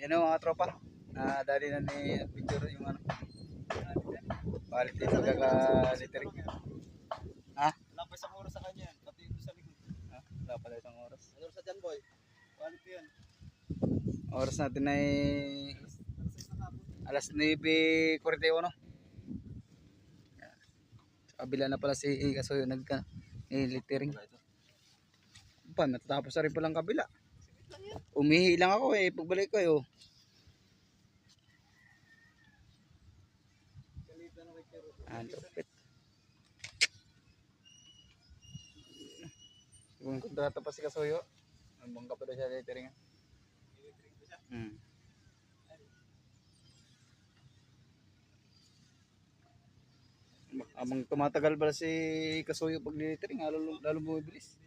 Yan o mga tropa. Dali na ni Adventure yung ano. Palit din magkaka-littering. Ha? Wala pa isang oras sa kanya yan. Pati yung sa likod. Wala pala isang oras. Ano sa dyan, boy? Paano po yan? Oras natin ay Alas 6 na hapon. alas 9:41. Sa kabila na pala si Kasoyo nagka-littering. Pa, natatapos na rin palang kabila. Umihi lang ako pagbalik ko lupit. Kung kontrata pa si Kasoyo, ang bangka pa daw siya littering. Amang tumatagal pala si Kasoyo pag littering, lalo bumibilis.